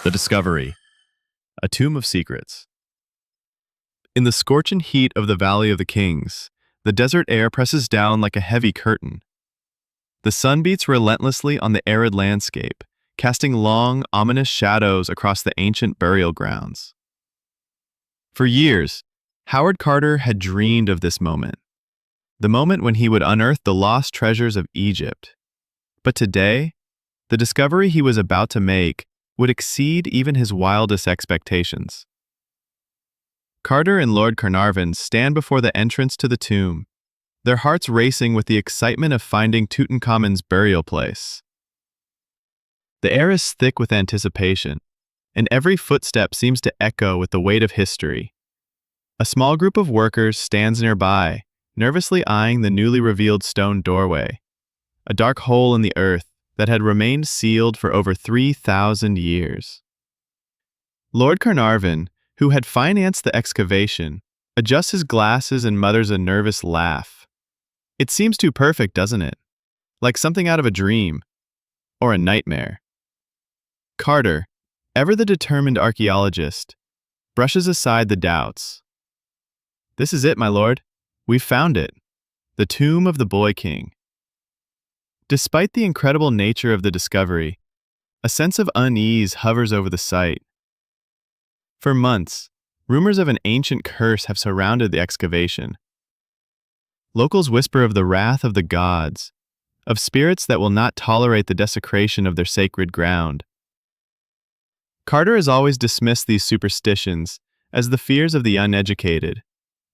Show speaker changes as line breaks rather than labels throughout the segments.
The Discovery, a tomb of secrets. In the scorching heat of the Valley of the Kings, the desert air presses down like a heavy curtain. The sun beats relentlessly on the arid landscape, casting long, ominous shadows across the ancient burial grounds. For years, Howard Carter had dreamed of this moment, the moment when he would unearth the lost treasures of Egypt. But today, the discovery he was about to make would exceed even his wildest expectations. Carter and Lord Carnarvon stand before the entrance to the tomb, their hearts racing with the excitement of finding Tutankhamun's burial place. The air is thick with anticipation, and every footstep seems to echo with the weight of history. A small group of workers stands nearby, nervously eyeing the newly revealed stone doorway, a dark hole in the earth that had remained sealed for over 3,000 years. Lord Carnarvon, who had financed the excavation, adjusts his glasses and mutters a nervous laugh. It seems too perfect, doesn't it? Like something out of a dream, or a nightmare. Carter, ever the determined archaeologist, brushes aside the doubts. "This is it, my lord. We've found it. The tomb of the Boy King." Despite the incredible nature of the discovery, a sense of unease hovers over the site. For months, rumors of an ancient curse have surrounded the excavation. Locals whisper of the wrath of the gods, of spirits that will not tolerate the desecration of their sacred ground. Carter has always dismissed these superstitions as the fears of the uneducated,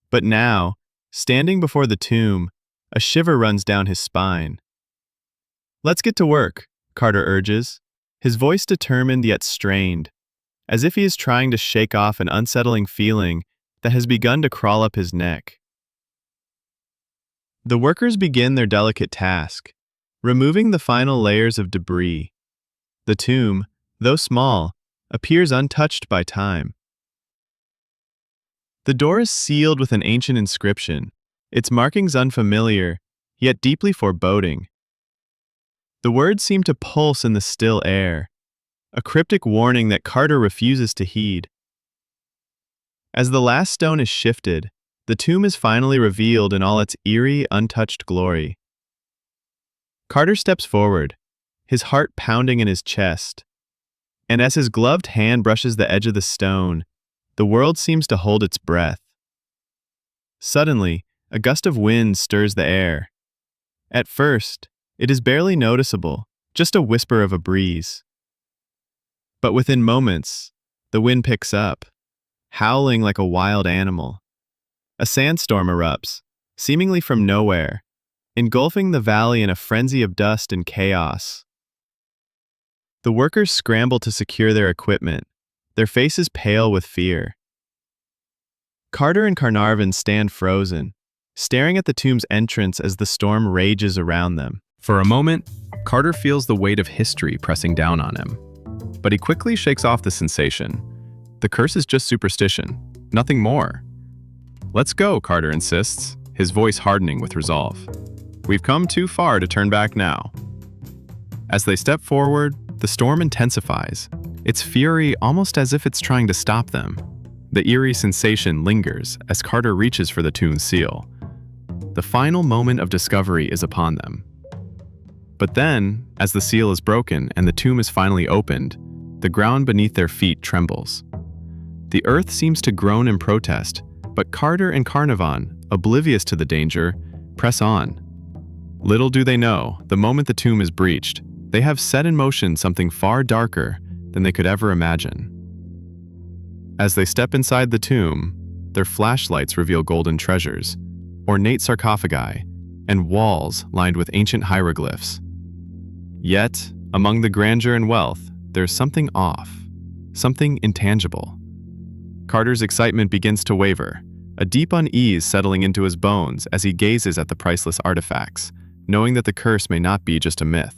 but now, standing before the tomb, a shiver runs down his spine. "Let's get to work," Carter urges, his voice determined yet strained, as if he is trying to shake off an unsettling feeling that has begun to crawl up his neck. The workers begin their delicate task, removing the final layers of debris. The tomb, though small, appears untouched by time. The door is sealed with an ancient inscription, its markings unfamiliar, yet deeply foreboding. The words seem to pulse in the still air, a cryptic warning that Carter refuses to heed. As the last stone is shifted, the tomb is finally revealed in all its eerie, untouched glory. Carter steps forward, his heart pounding in his chest, and as his gloved hand brushes the edge of the stone, the world seems to hold its breath. Suddenly, a gust of wind stirs the air. At first, it is barely noticeable, just a whisper of a breeze. But within moments, the wind picks up, howling like a wild animal. A sandstorm erupts, seemingly from nowhere, engulfing the valley in a frenzy of dust and chaos. The workers scramble to secure their equipment, their faces pale with fear. Carter and Carnarvon stand frozen, staring at the tomb's entrance as the storm rages around them.
For a moment, Carter feels the weight of history pressing down on him. But he quickly shakes off the sensation. The curse is just superstition, nothing more. "Let's go," Carter insists, his voice hardening with resolve. "We've come too far to turn back now." As they step forward, the storm intensifies, its fury almost as if it's trying to stop them. The eerie sensation lingers as Carter reaches for the tomb's seal. The final moment of discovery is upon them. But then, as the seal is broken and the tomb is finally opened, the ground beneath their feet trembles. The earth seems to groan in protest, but Carter and Carnarvon, oblivious to the danger, press on. Little do they know, the moment the tomb is breached, they have set in motion something far darker than they could ever imagine. As they step inside the tomb, their flashlights reveal golden treasures, ornate sarcophagi, and walls lined with ancient hieroglyphs. Yet, among the grandeur and wealth, there's something off, something intangible. Carter's excitement begins to waver, a deep unease settling into his bones as he gazes at the priceless artifacts, knowing that the curse may not be just a myth.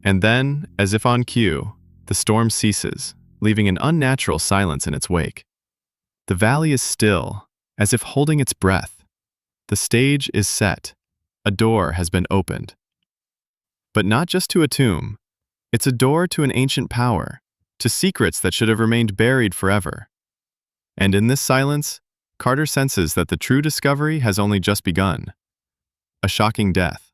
And then, as if on cue, the storm ceases, leaving an unnatural silence in its wake. The valley is still, as if holding its breath. The stage is set. A door has been opened. But not just to a tomb. It's a door to an ancient power,
to secrets that should have remained buried forever. And in this silence, Carter senses that the true discovery has only just begun. A shocking death.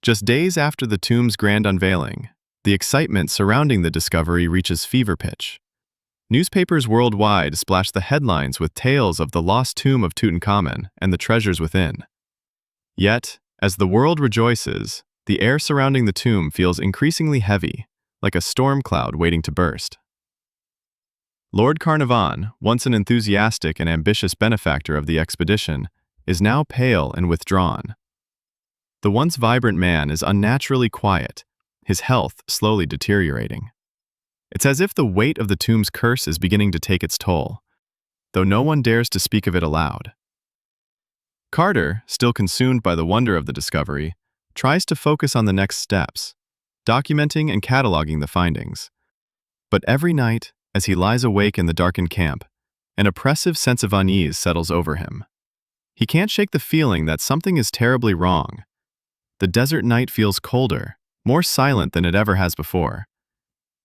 Just days after the tomb's grand unveiling, the excitement surrounding the discovery reaches fever pitch. Newspapers worldwide splash the headlines with tales of the lost tomb of Tutankhamun and the treasures within. Yet, as the world rejoices, the air surrounding the tomb feels increasingly heavy, like a storm cloud waiting to burst. Lord Carnarvon, once an enthusiastic and ambitious benefactor of the expedition, is now pale and withdrawn. The once vibrant man is unnaturally quiet, his health slowly deteriorating. It's as if the weight of the tomb's curse is beginning to take its toll, though no one dares to speak of it aloud. Carter, still consumed by the wonder of the discovery, tries to focus on the next steps, documenting and cataloging the findings. But every night, as he lies awake in the darkened camp, an oppressive sense of unease settles over him. He can't shake the feeling that something is terribly wrong. The desert night feels colder, more silent than it ever has before.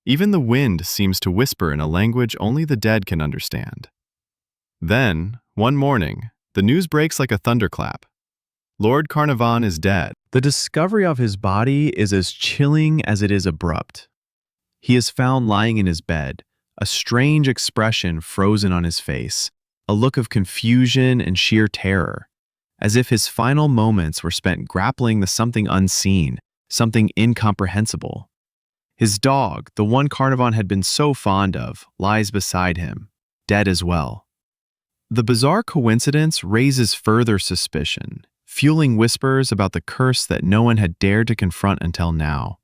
Even the wind seems to whisper in a language only the dead can understand. Then, one morning, the news breaks like a thunderclap. Lord Carnarvon is dead.
The discovery of his body is as chilling as it is abrupt. He is found lying in his bed, a strange expression frozen on his face, a look of confusion and sheer terror, as if his final moments were spent grappling with something unseen, something incomprehensible. His dog, the one Carnarvon had been so fond of, lies beside him, dead as well. The bizarre coincidence raises further suspicion, fueling whispers about the curse that no one had dared to confront until now.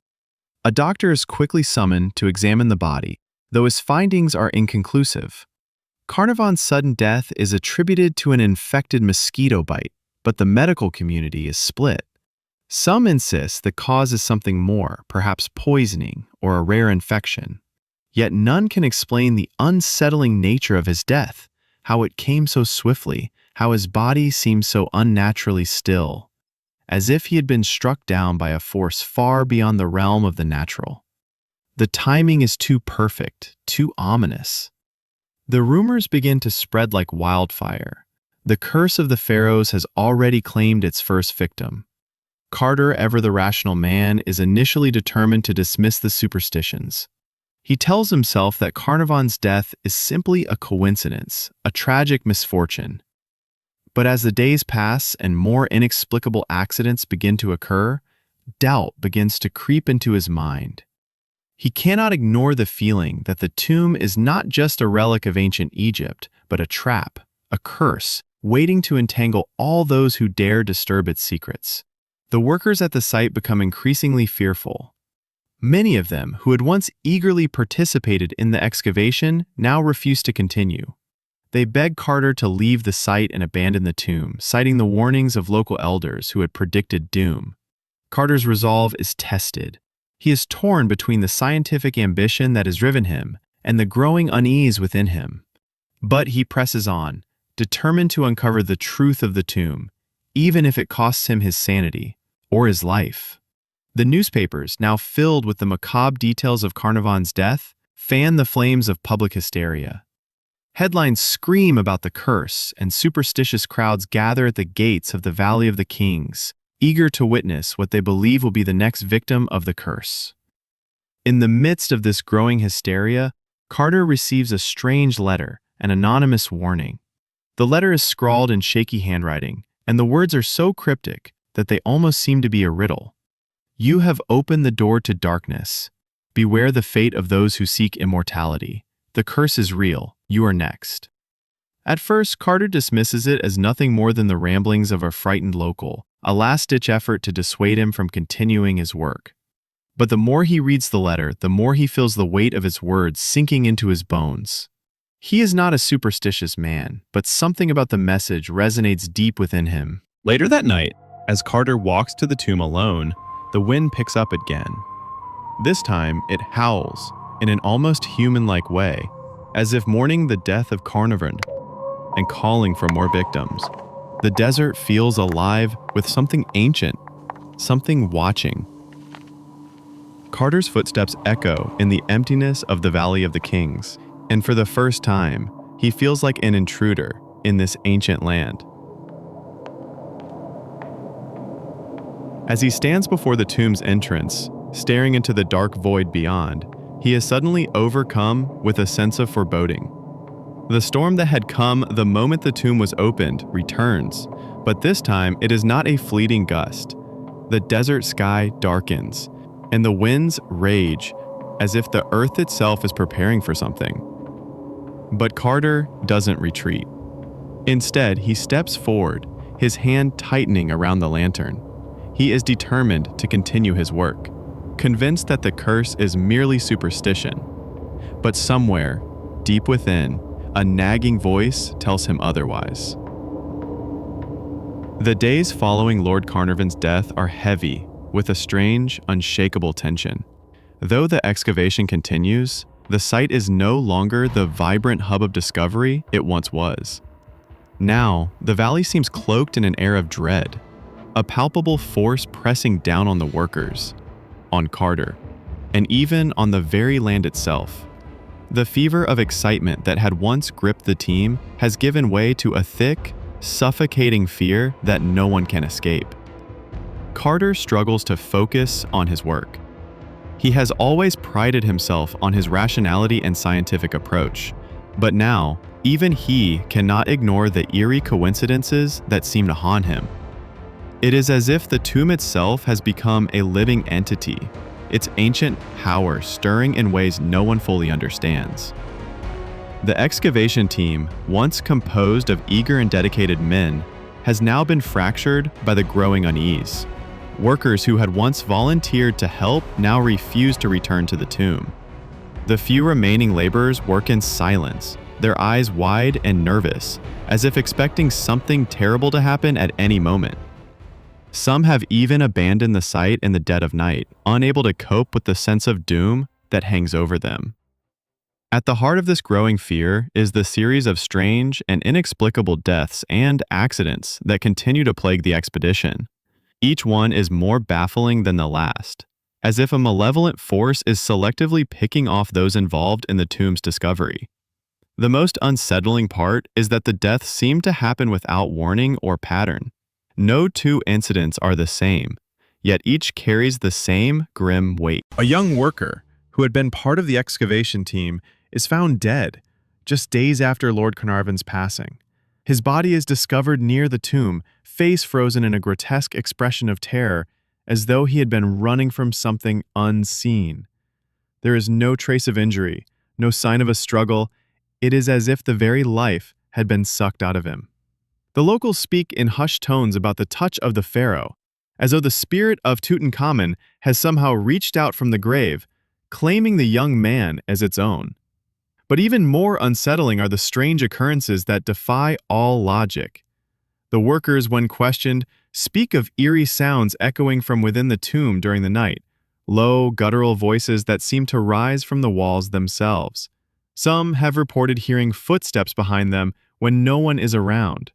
A doctor is quickly summoned to examine the body, though his findings are inconclusive. Carnarvon's sudden death is attributed to an infected mosquito bite, but the medical community is split. Some insist the cause is something more, perhaps poisoning or a rare infection. Yet none can explain the unsettling nature of his death, how it came so swiftly, how his body seemed so unnaturally still, as if he had been struck down by a force far beyond the realm of the natural. The timing is too perfect, too ominous. The rumors begin to spread like wildfire. The curse of the Pharaohs has already claimed its first victim. Carter, ever the rational man, is initially determined to dismiss the superstitions. He tells himself that Carnarvon's death is simply a coincidence, a tragic misfortune. But as the days pass and more inexplicable accidents begin to occur, doubt begins to creep into his mind. He cannot ignore the feeling that the tomb is not just a relic of ancient Egypt, but a trap, a curse, waiting to entangle all those who dare disturb its secrets. The workers at the site become increasingly fearful. Many of them, who had once eagerly participated in the excavation, now refuse to continue. They beg Carter to leave the site and abandon the tomb, citing the warnings of local elders who had predicted doom. Carter's resolve is tested. He is torn between the scientific ambition that has driven him and the growing unease within him. But he presses on, determined to uncover the truth of the tomb, even if it costs him his sanity or his life. The newspapers, now filled with the macabre details of Carnarvon's death, fan the flames of public hysteria. Headlines scream about the curse, and superstitious crowds gather at the gates of the Valley of the Kings, eager to witness what they believe will be the next victim of the curse. In the midst of this growing hysteria, Carter receives a strange letter, an anonymous warning. The letter is scrawled in shaky handwriting, and the words are so cryptic that they almost seem to be a riddle. You have opened the door to darkness. Beware the fate of those who seek immortality. The curse is real. You are next. At first, Carter dismisses it as nothing more than the ramblings of a frightened local, a last-ditch effort to dissuade him from continuing his work. But the more he reads the letter, the more he feels the weight of its words sinking into his bones. He is not a superstitious man, but something about the message resonates deep within him. Later that night, as Carter walks to the tomb alone, the wind picks up again. This time, it howls in an almost human-like way, as if mourning the death of Carnarvon and calling for more victims. The desert feels alive with something ancient, something watching.
Carter's footsteps echo in the emptiness of the Valley of the Kings, and for the first time, he feels like an intruder in this ancient land. As he stands before the tomb's entrance, staring into the dark void beyond, he is suddenly overcome with a sense of foreboding. The storm that had come the moment the tomb was opened returns, but this time it is not a fleeting gust. The desert sky darkens, and the winds rage as if the earth itself is preparing for something. But Carter doesn't retreat. Instead, he steps forward, his hand tightening around the lantern. He is determined to continue his work, convinced that the curse is merely superstition. But somewhere, deep within, a nagging voice tells him otherwise. The days following Lord Carnarvon's death are heavy, with a strange, unshakable tension. Though the excavation continues, the site is no longer the vibrant hub of discovery it once was. Now, the valley seems cloaked in an air of dread, a palpable force pressing down on the workers, on Carter, and even on the very land itself. The fever of excitement that had once gripped the team has given way to a thick, suffocating fear that no one can escape. Carter struggles to focus on his work. He has always prided himself on his rationality and scientific approach, but now, even he cannot ignore the eerie coincidences that seem to haunt him. It is as if the tomb itself has become a living entity, its ancient power stirring in ways no one fully understands. The excavation team, once composed of eager and dedicated men, has now been fractured by the growing unease. Workers who had once volunteered to help now refuse to return to the tomb. The few remaining laborers work in silence, their eyes wide and nervous, as if expecting something terrible to happen at any moment. Some have even abandoned the site in the dead of night, unable to cope with the sense of doom that hangs over them. At the heart of this growing fear is the series of strange and inexplicable deaths and accidents that continue to plague the expedition. Each one is more baffling than the last, as if a malevolent force is selectively picking off those involved in the tomb's discovery. The most unsettling part is that the deaths seem to happen without warning or pattern. No two incidents are the same, yet each carries the same grim weight.
A young worker who had been part of the excavation team is found dead just days after Lord Carnarvon's passing. His body is discovered near the tomb, face frozen in a grotesque expression of terror, as though he had been running from something unseen. There is no trace of injury, no sign of a struggle. It is as if the very life had been sucked out of him. The locals speak in hushed tones about the touch of the pharaoh, as though the spirit of Tutankhamun has somehow reached out from the grave, claiming the young man as its own. But even more unsettling are the strange occurrences that defy all logic. The workers, when questioned, speak of eerie sounds echoing from within the tomb during the night, low, guttural voices that seem to rise from the walls themselves. Some have reported hearing footsteps behind them when no one is around.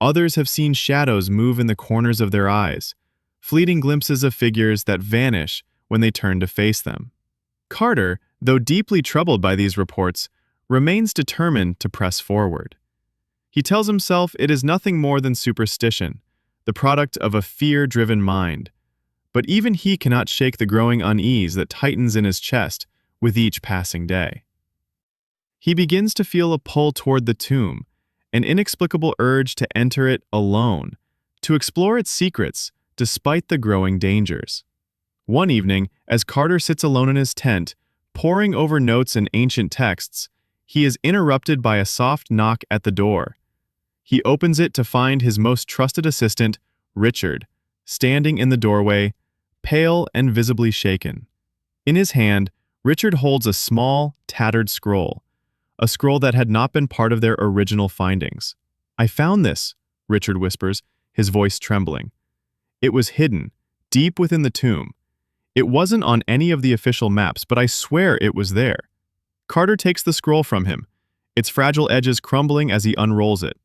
Others have seen shadows move in the corners of their eyes, fleeting glimpses of figures that vanish when they turn to face them. Carter, though deeply troubled by these reports, remains determined to press forward. He tells himself it is nothing more than superstition, the product of a fear-driven mind. But even he cannot shake the growing unease that tightens in his chest with each passing day. He begins to feel a pull toward the tomb, an inexplicable urge to enter it alone, to explore its secrets despite the growing dangers. One evening, as Carter sits alone in his tent, poring over notes and ancient texts, he is interrupted by a soft knock at the door. He opens it to find his most trusted assistant, Richard, standing in the doorway, pale and visibly shaken. In his hand, Richard holds a small, tattered scroll, a scroll that had not been part of their original findings. "I found this," Richard whispers, his voice trembling. "It was hidden, deep within the tomb. It wasn't on any of the official maps, but I swear it was there." Carter takes the scroll from him, its fragile edges crumbling as he unrolls it.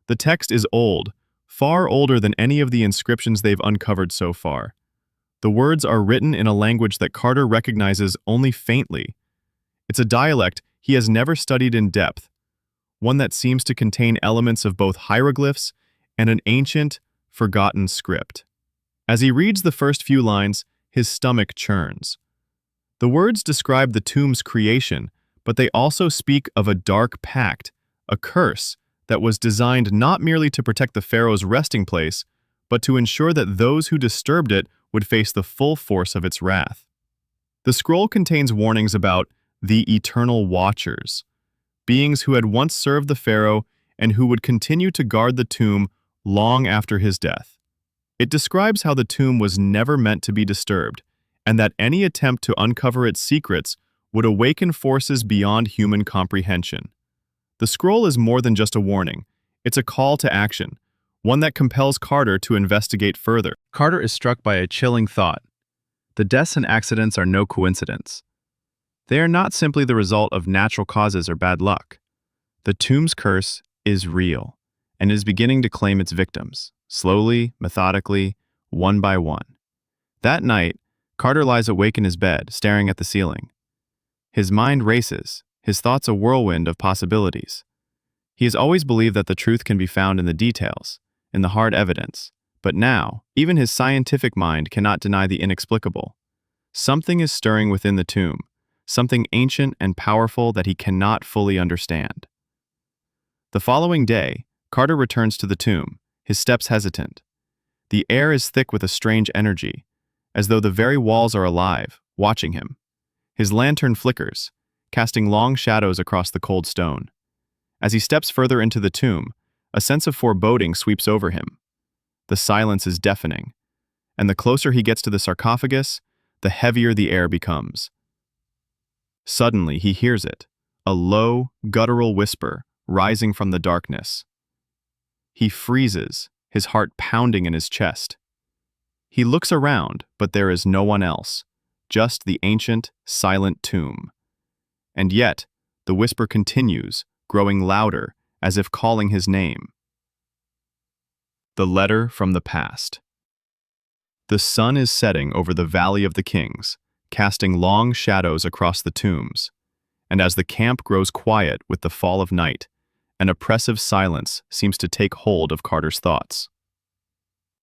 The text is old, far older than any of the inscriptions they've uncovered so far.
The words are written in a language that Carter recognizes only faintly. It's a dialect he has never studied in depth, one that seems to contain elements of both hieroglyphs and an ancient, forgotten script. As he reads the first few lines, his stomach churns. The words describe the tomb's creation, but they also speak of a dark pact, a curse that was designed not merely to protect the pharaoh's resting place, but to ensure that those who disturbed it would face the full force of its wrath. The scroll contains warnings about the eternal watchers, beings who had once served the pharaoh and who would continue to guard the tomb long after his death. It describes how the tomb was never meant to be disturbed, and that any attempt to uncover its secrets would awaken forces beyond human comprehension. The scroll is more than just a warning. It's a call to action, one that compels Carter to investigate further.
Carter is struck by a chilling thought. The deaths and accidents are no coincidence. They are not simply the result of natural causes or bad luck. The tomb's curse is real and is beginning to claim its victims, slowly, methodically, one by one. That night, Carter lies awake in his bed, staring at the ceiling. His mind races, his thoughts a whirlwind of possibilities. He has always believed that the truth can be found in the details, in the hard evidence, but now, even his scientific mind cannot deny the inexplicable. Something is stirring within the tomb, something ancient and powerful that he cannot fully understand. The following day, Carter returns to the tomb, his steps hesitant. The air is thick with a strange energy, as though the very walls are alive, watching him. His lantern flickers, casting long shadows across the cold stone. As he steps further into the tomb, a sense of foreboding sweeps over him. The silence is deafening, and the closer he gets to the sarcophagus, the heavier the air becomes. Suddenly, he hears it, a low, guttural whisper rising from the darkness. He freezes, his heart pounding in his chest. He looks around, but there is no one else, just the ancient, silent tomb. And yet, the whisper continues, growing louder, as if calling his name. The letter from the past. The sun is setting over the Valley of the Kings, casting long shadows across the tombs. And as the camp grows quiet with the fall of night, an oppressive silence seems to take hold of Carter's thoughts.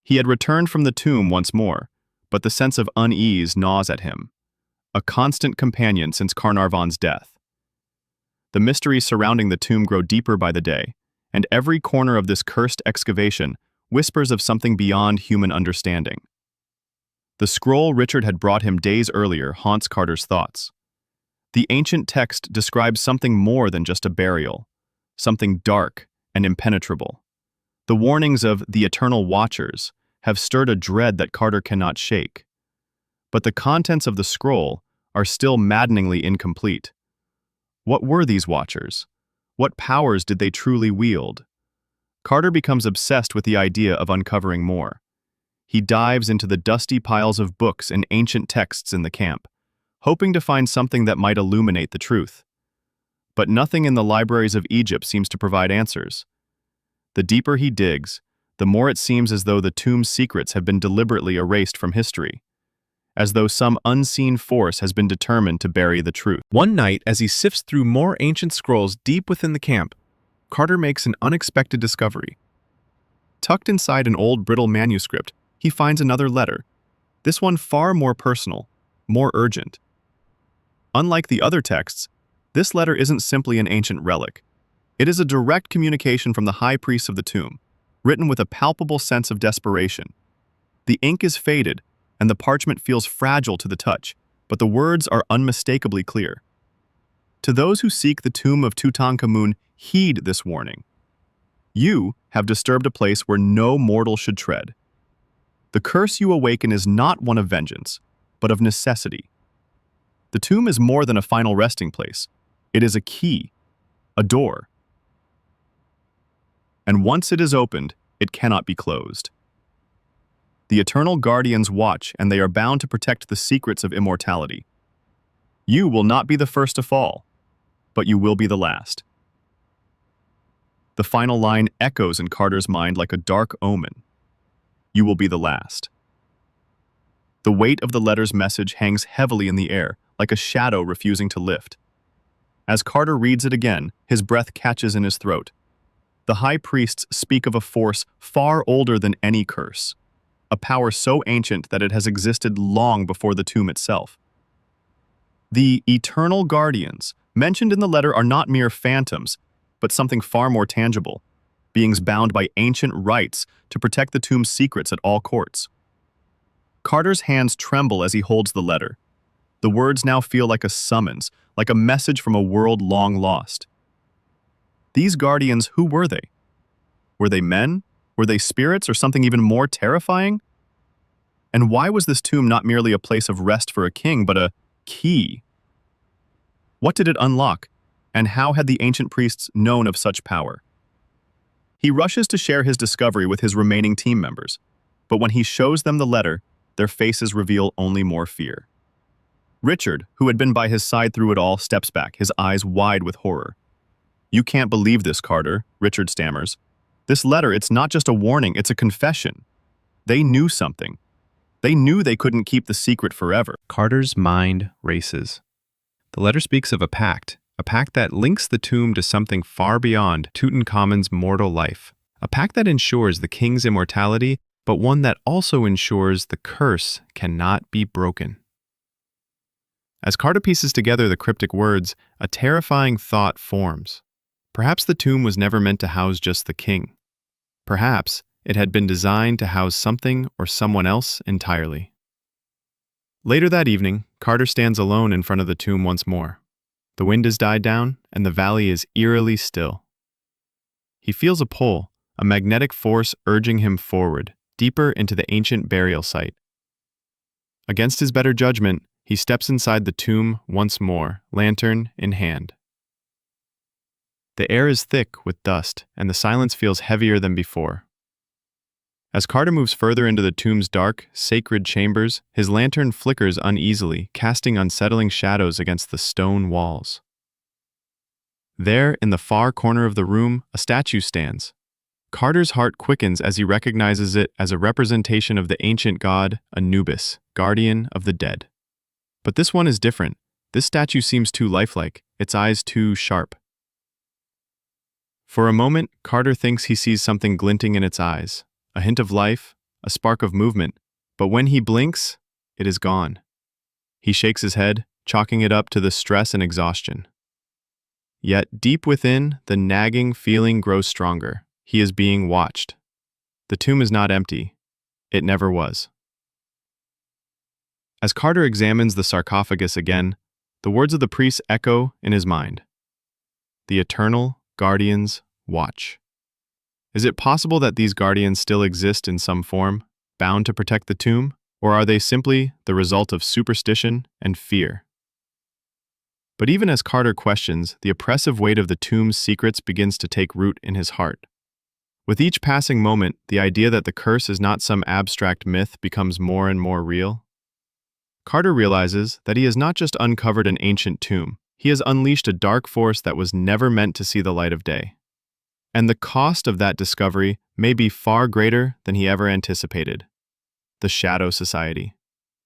He had returned from the tomb once more, but the sense of unease gnaws at him, a constant companion since Carnarvon's death. The mysteries surrounding the tomb grow deeper by the day, and every corner of this cursed excavation whispers of something beyond human understanding. The scroll Richard had brought him days earlier haunts Carter's thoughts. The ancient text describes something more than just a burial, something dark and impenetrable. The warnings of the eternal watchers have stirred a dread that Carter cannot shake. But the contents of the scroll are still maddeningly incomplete. What were these watchers? What powers did they truly wield? Carter becomes obsessed with the idea of uncovering more. He dives into the dusty piles of books and ancient texts in the camp, hoping to find something that might illuminate the truth. But nothing in the libraries of Egypt seems to provide answers. The deeper he digs, the more it seems as though the tomb's secrets have been deliberately erased from history, as though some unseen force has been determined to bury the truth. One night, as he sifts through more ancient scrolls deep within the camp, Carter makes an unexpected discovery. Tucked inside an old brittle manuscript, he finds another letter, this one far more personal, more urgent. Unlike the other texts, this letter isn't simply an ancient relic. It is a direct communication from the high priest of the tomb, written with a palpable sense of desperation. The ink is faded, and the parchment feels fragile to the touch, but the words are unmistakably clear. To those who seek the tomb of Tutankhamun, heed this warning. You have disturbed a place where no mortal should tread. The curse you awaken is not one of vengeance, but of necessity. The tomb is more than a final resting place. It is a key, a door. And once it is opened, it cannot be closed. The eternal guardians watch, and they are bound to protect the secrets of immortality. You will not be the first to fall, but you will be the last. The final line echoes in Carter's mind like a dark omen. You will be the last.
The weight of the letter's message hangs heavily in the air, like a shadow refusing to lift. As Carter reads it again, his breath catches in his throat. The high priests speak of a force far older than any curse, a power so ancient that it has existed long before the tomb itself. The eternal guardians mentioned in the letter are not mere phantoms, but something far more tangible, beings bound by ancient rights to protect the tomb's secrets at all courts. Carter's hands tremble as he holds the letter. The words now feel like a summons, like a message from a world long lost. These guardians, who were they? Were they men? Were they spirits, or something even more terrifying? And why was this tomb not merely a place of rest for a king, but a key? What did it unlock, and how had the ancient priests known of such power? He rushes to share his discovery with his remaining team members, but when he shows them the letter, their faces reveal only more fear. Richard, who had been by his side through it all, steps back, his eyes wide with horror. "You can't believe this, Carter," Richard stammers. "This letter, it's not just a warning, it's a confession. They knew something. They knew they couldn't keep the secret forever."
Carter's mind races. The letter speaks of a pact that links the tomb to something far beyond Tutankhamun's mortal life. A pact that ensures the king's immortality, but one that also ensures the curse cannot be broken. As Carter pieces together the cryptic words, a terrifying thought forms. Perhaps the tomb was never meant to house just the king. Perhaps it had been designed to house something or someone else entirely. Later that evening, Carter stands alone in front of the tomb once more. The wind has died down, and the valley is eerily still. He feels a pull, a magnetic force urging him forward, deeper into the ancient burial site. Against his better judgment, he steps inside the tomb once more, lantern in hand. The air is thick with dust, and the silence feels heavier than before. As Carter moves further into the tomb's dark, sacred chambers, his lantern flickers uneasily, casting unsettling shadows against the stone walls. There, in the far corner of the room, a statue stands. Carter's heart quickens as he recognizes it as a representation of the ancient god, Anubis, guardian of the dead. But this one is different. This statue seems too lifelike, its eyes too sharp. For a moment, Carter thinks he sees something glinting in its eyes, a hint of life, a spark of movement, but when he blinks, it is gone. He shakes his head, chalking it up to the stress and exhaustion. Yet deep within, the nagging feeling grows stronger. He is being watched. The tomb is not empty. It never was. As Carter examines the sarcophagus again, the words of the priest echo in his mind. The eternal guardians watch. Is it possible that these guardians still exist in some form, bound to protect the tomb, or are they simply the result of superstition and fear? But even as Carter questions, the oppressive weight of the tomb's secrets begins to take root in his heart. With each passing moment, the idea that the curse is not some abstract myth becomes more and more real. Carter realizes that he has not just uncovered an ancient tomb, he has unleashed a dark force that was never meant to see the light of day. And the cost of that discovery may be far greater than he ever anticipated. The Shadow Society.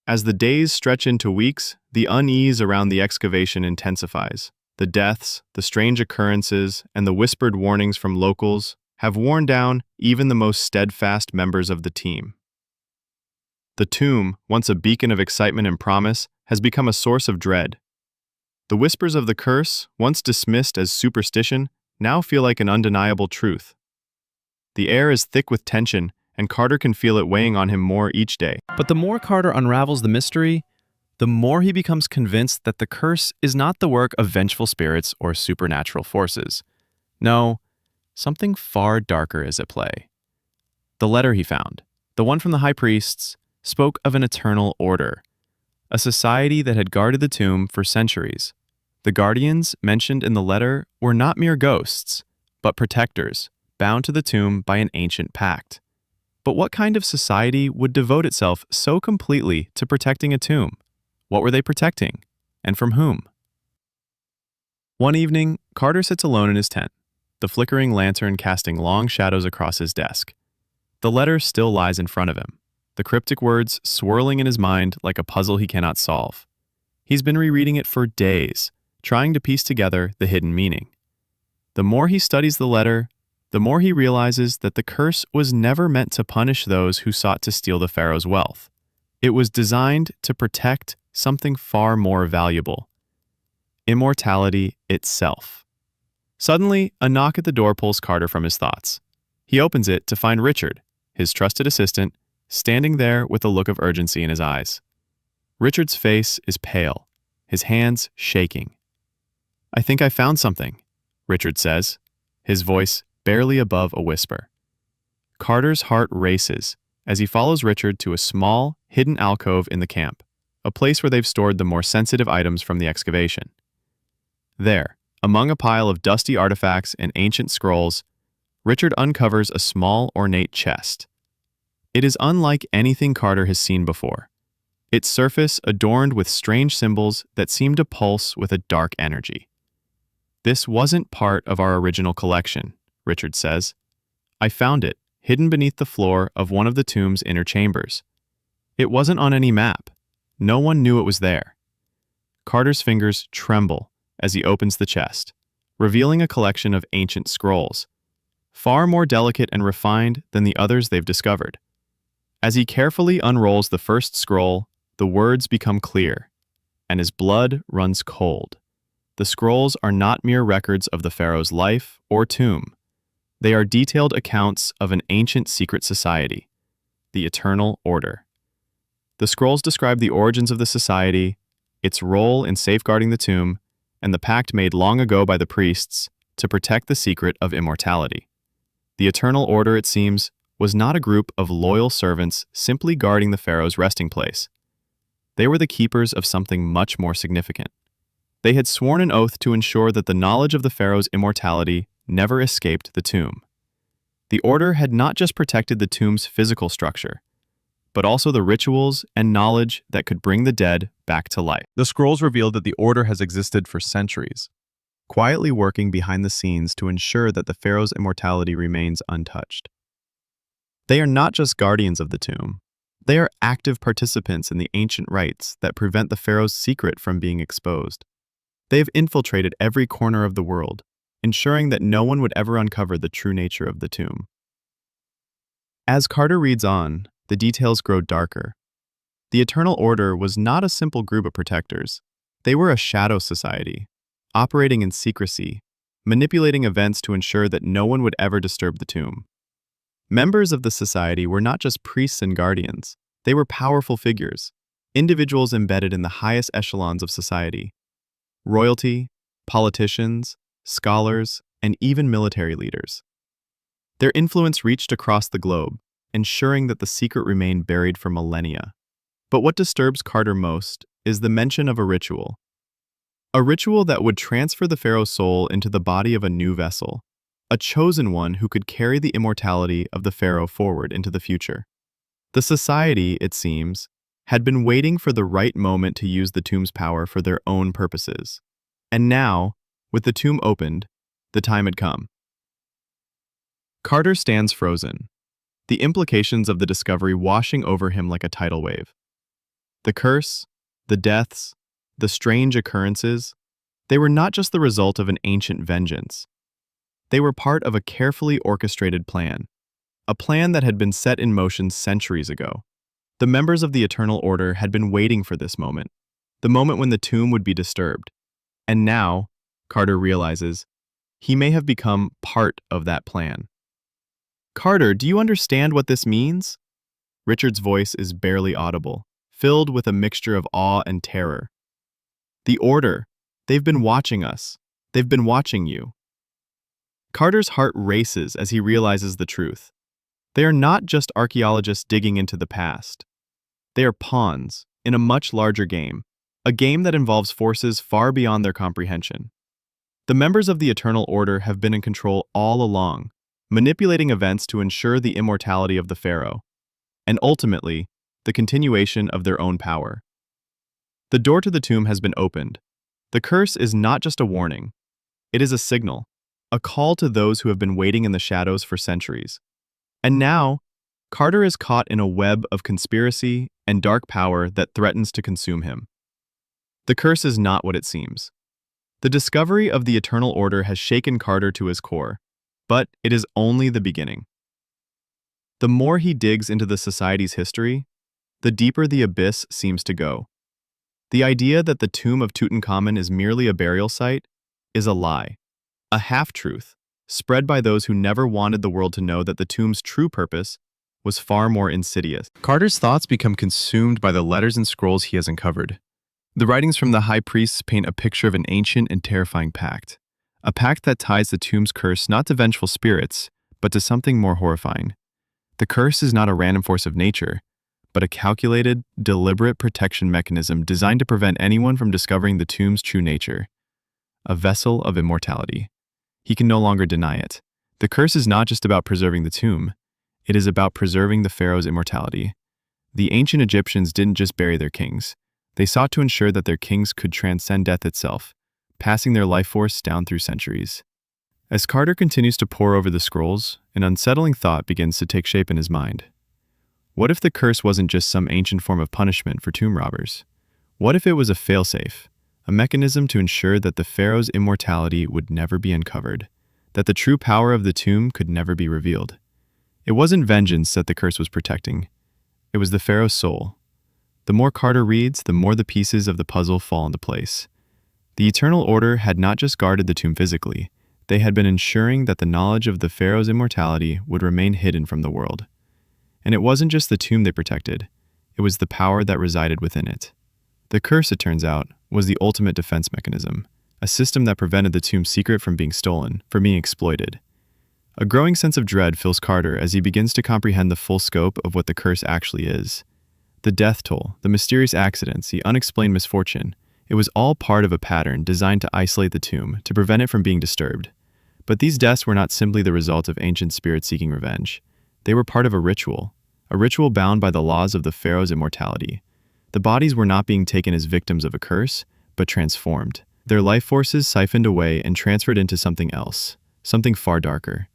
As the days stretch into weeks, the unease around the excavation intensifies. The deaths, the strange occurrences, and the whispered warnings from locals have worn down even the most steadfast members of the team. The tomb, once a beacon of excitement and promise, has become a source of dread. The whispers of the curse, once dismissed as superstition, now feel like an undeniable truth. The air is thick with tension, and Carter can feel it weighing on him more each day. But the more Carter unravels the mystery, the more he becomes convinced that the curse is not the work of vengeful spirits or supernatural forces. No, something far darker is at play. The letter he found, the one from the high priests, spoke of an eternal order, a society that had guarded the tomb for centuries. The guardians mentioned in the letter were not mere ghosts, but protectors, bound to the tomb by an ancient pact. But what kind of society would devote itself so completely to protecting a tomb? What were they protecting? And from whom? One evening, Carter sits alone in his tent, the flickering lantern casting long shadows across his desk. The letter still lies in front of him.
the cryptic words swirling in his mind like a puzzle he cannot solve. He's been rereading it for days, trying to piece together the hidden meaning. The more he studies the letter, the more he realizes that the curse was never meant to punish those who sought to steal the pharaoh's wealth. It was designed to protect something far more valuable: immortality itself. Suddenly, a knock at the door pulls Carter from his thoughts. He opens it to find Richard, his trusted assistant, standing there with a look of urgency in his eyes. Richard's face is pale, his hands shaking. "I think I found something," Richard says, his voice barely above a whisper. Carter's heart races as he follows Richard to a small, hidden alcove in the camp, a place where they've stored the more sensitive items from the excavation. There, among a pile of dusty artifacts and ancient scrolls, Richard uncovers a small, ornate chest. It is unlike anything Carter has seen before, its surface adorned with strange symbols that seem to pulse with a dark energy. "This wasn't part of our original collection," Richard says. "I found it, hidden beneath the floor of one of the tomb's inner chambers. It wasn't on any map. No one knew it was there." Carter's fingers tremble as he opens the chest, revealing a collection of ancient scrolls, far more delicate and refined than the others they've discovered. As he carefully unrolls the first scroll, the words become clear, and his blood runs cold. The scrolls are not mere records of the pharaoh's life or tomb. They are detailed accounts of an ancient secret society, the Eternal Order. The scrolls describe the origins of the society, its role in safeguarding the tomb, and the pact made long ago by the priests to protect the secret of immortality. The Eternal Order, it seems, was not a group of loyal servants simply guarding the pharaoh's resting place. They were the keepers of something much more significant. They had sworn an oath to ensure that the knowledge of the pharaoh's immortality never escaped the tomb. The order had not just protected the tomb's physical structure, but also the rituals and knowledge that could bring the dead back to life. The scrolls revealed that the order has existed for centuries, quietly working behind the scenes to ensure that the pharaoh's immortality remains untouched. They are not just guardians of the tomb. They are active participants in the ancient rites that prevent the pharaoh's secret from being exposed. They have infiltrated every corner of the world, ensuring that no one would ever uncover the true nature of the tomb. As Carter reads on, the details grow darker. The Eternal Order was not a simple group of protectors. They were a shadow society, operating in secrecy, manipulating events to ensure that no one would ever disturb the tomb. Members of the society were not just priests and guardians. They were powerful figures, individuals embedded in the highest echelons of society. Royalty, politicians, scholars, and even military leaders. Their influence reached across the globe, ensuring that the secret remained buried for millennia. But what disturbs Carter most is the mention of a ritual. A ritual that would transfer the pharaoh's soul into the body of a new vessel, a chosen one who could carry the immortality of the pharaoh forward into the future. The society, it seems, had been waiting for the right moment to use the tomb's power for their own purposes. And now, with the tomb opened, the time had come. Carter stands frozen, the implications of the discovery washing over him like a tidal wave. The curse, the deaths, the strange occurrences, they were not just the result of an ancient vengeance. They were part of a carefully orchestrated plan, a plan that had been set in motion centuries ago. The members of the Eternal Order had been waiting for this moment, the moment when the tomb would be disturbed. And now, Carter realizes, he may have become part of that plan. "Carter, do you understand what this means?" Richard's voice is barely audible, filled with a mixture of awe and terror. "The Order, they've been watching us. They've been watching you." Carter's heart races as he realizes the truth. They are not just archaeologists digging into the past. They are pawns in a much larger game, a game that involves forces far beyond their comprehension. The members of the Eternal Order have been in control all along, manipulating events to ensure the immortality of the pharaoh, and ultimately, the continuation of their own power. The door to the tomb has been opened. The curse is not just a warning. It is a signal, a call to those who have been waiting in the shadows for centuries. And now, Carter is caught in a web of conspiracy and dark power that threatens to consume him. The curse is not what it seems. The discovery of the Eternal Order has shaken Carter to his core, but it is only the beginning. The more he digs into the society's history, the deeper the abyss seems to go. The idea that the tomb of Tutankhamun is merely a burial site is a lie, a half-truth, spread by those who never wanted the world to know that the tomb's true purpose was far more insidious. Carter's thoughts become consumed by the letters and scrolls he has uncovered. The writings from the high priests paint a picture of an ancient and terrifying pact, a pact that ties the tomb's curse not to vengeful spirits, but to something more horrifying. The curse is not a random force of nature, but a calculated, deliberate protection mechanism designed to prevent anyone from discovering the tomb's true nature. A vessel of immortality. He can no longer deny it. The curse is not just about preserving the tomb, it is about preserving the pharaoh's immortality. The ancient Egyptians didn't just bury their kings. They sought to ensure that their kings could transcend death itself, passing their life force down through centuries. As Carter continues to pore over the scrolls, an unsettling thought begins to take shape in his mind. What if the curse wasn't just some ancient form of punishment for tomb robbers? What if it was a failsafe, a mechanism to ensure that the pharaoh's immortality would never be uncovered, that the true power of the tomb could never be revealed? It wasn't vengeance that the curse was protecting. It was the pharaoh's soul. The more Carter reads, the more the pieces of the puzzle fall into place. The Eternal Order had not just guarded the tomb physically, they had been ensuring that the knowledge of the pharaoh's immortality would remain hidden from the world. And it wasn't just the tomb they protected, it was the power that resided within it. The curse, it turns out, was the ultimate defense mechanism, a system that prevented the tomb's secret from being stolen, from being exploited. A growing sense of dread fills Carter as he begins to comprehend the full scope of what the curse actually is. The death toll, the mysterious accidents, the unexplained misfortune, it was all part of a pattern designed to isolate the tomb, to prevent it from being disturbed. But these deaths were not simply the result of ancient spirits seeking revenge. They were part of a ritual bound by the laws of the pharaoh's immortality. The bodies were not being taken as victims of a curse, but transformed. Their life forces siphoned away and transferred into something else, something far darker.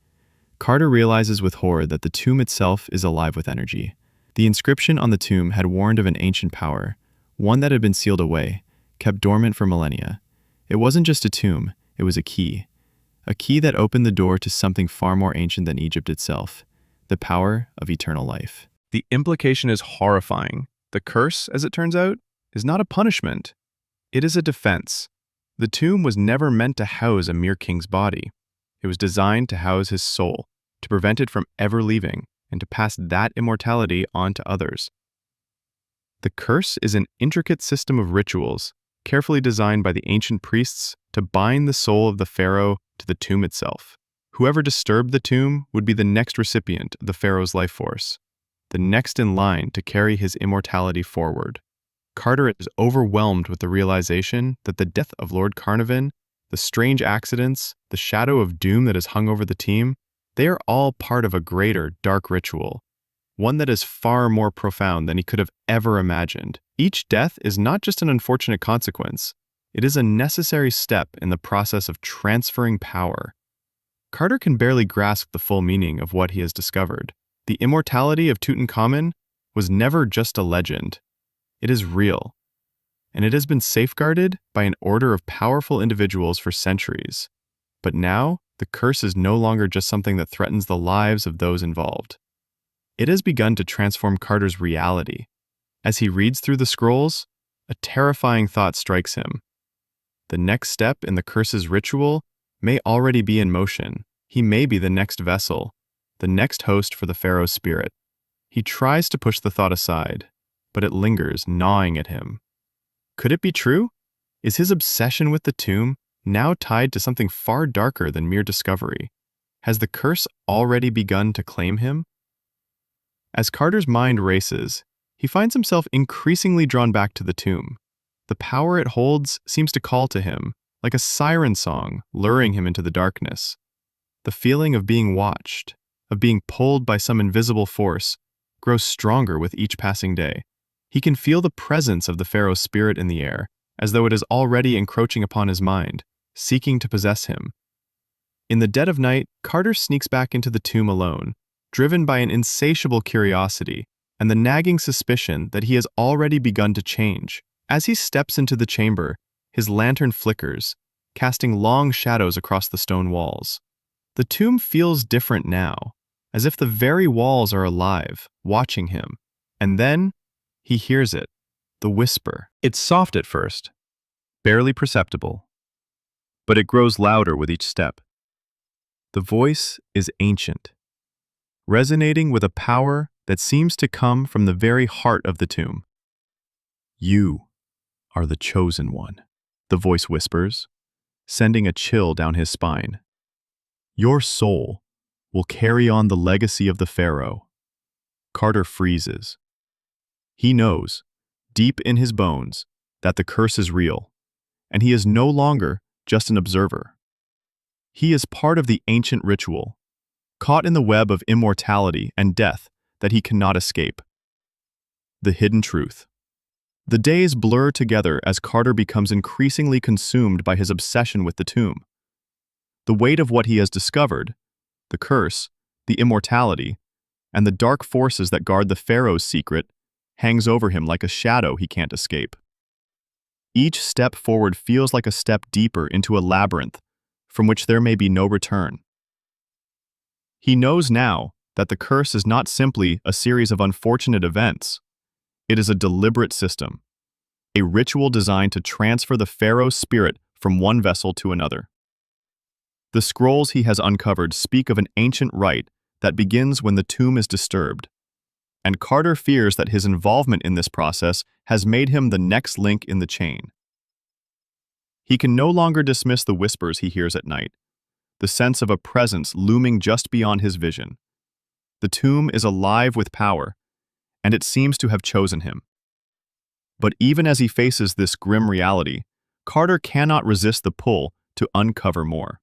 Carter realizes with horror that the tomb itself is alive with energy. The inscription on the tomb had warned of an ancient power, one that had been sealed away, kept dormant for millennia. It wasn't just a tomb, it was a key that opened the door to something far more ancient than Egypt itself, the power of eternal life. The implication is horrifying. The curse, as it turns out, is not a punishment. It is a defense. The tomb was never meant to house a mere king's body. It was designed to house his soul, to prevent it from ever leaving, and to pass that immortality on to others. The curse is an intricate system of rituals, carefully designed by the ancient priests to bind the soul of the pharaoh to the tomb itself. Whoever disturbed the tomb would be the next recipient of the pharaoh's life force, the next in line to carry his immortality forward. Carter is overwhelmed with the realization that the death of Lord Carnarvon, the strange accidents, the shadow of doom that has hung over the team, they are all part of a greater, dark ritual, one that is far more profound than he could have ever imagined. Each death is not just an unfortunate consequence, it is a necessary step in the process of transferring power. Carter can barely grasp the full meaning of what he has discovered. The immortality of Tutankhamun was never just a legend. It is real, and it has been safeguarded by an order of powerful individuals for centuries. But now, the curse is no longer just something that threatens the lives of those involved. It has begun to transform Carter's reality. As he reads through the scrolls, a terrifying thought strikes him. The next step in the curse's ritual may already be in motion. He may be the next vessel, the next host for the pharaoh's spirit. He tries to push the thought aside, but it lingers, gnawing at him. Could it be true? Is his obsession with the tomb now tied to something far darker than mere discovery? Has the curse already begun to claim him? As Carter's mind races, he finds himself increasingly drawn back to the tomb. The power it holds seems to call to him, like a siren song, luring him into the darkness. The feeling of being watched, of being pulled by some invisible force, grows stronger with each passing day. He can feel the presence of the pharaoh's spirit in the air, as though it is already encroaching upon his mind, seeking to possess him. In the dead of night, Carter sneaks back into the tomb alone, driven by an insatiable curiosity and the nagging suspicion that he has already begun to change. As he steps into the chamber, his lantern flickers, casting long shadows across the stone walls. The tomb feels different now, as if the very walls are alive, watching him. And then, he hears it, the whisper.
It's soft at first, barely perceptible, but it grows louder with each step. The voice is ancient, resonating with a power that seems to come from the very heart of the tomb. You are the chosen one, the voice whispers, sending a chill down his spine. Your soul will carry on the legacy of the pharaoh. Carter freezes. He knows, deep in his bones, that the curse is real, and he is no longer just an observer. He is part of the ancient ritual, caught in the web of immortality and death that he cannot escape. The hidden truth. The days blur together as Carter becomes increasingly consumed by his obsession with the tomb. The weight of what he has discovered, the curse, the immortality, and the dark forces that guard the pharaoh's secret, hangs over him like a shadow he can't escape. Each step forward feels like a step deeper into a labyrinth from which there may be no return. He knows now that the curse is not simply a series of unfortunate events. It is a deliberate system, a ritual designed to transfer the pharaoh's spirit from one vessel to another. The scrolls he has uncovered speak of an ancient rite that begins when the tomb is disturbed, and Carter fears that his involvement in this process has made him the next link in the chain. He can no longer dismiss the whispers he hears at night, the sense of a presence looming just beyond his vision. The tomb is alive with power, and it seems to have chosen him. But even as he faces this grim reality, Carter cannot resist the pull to uncover more.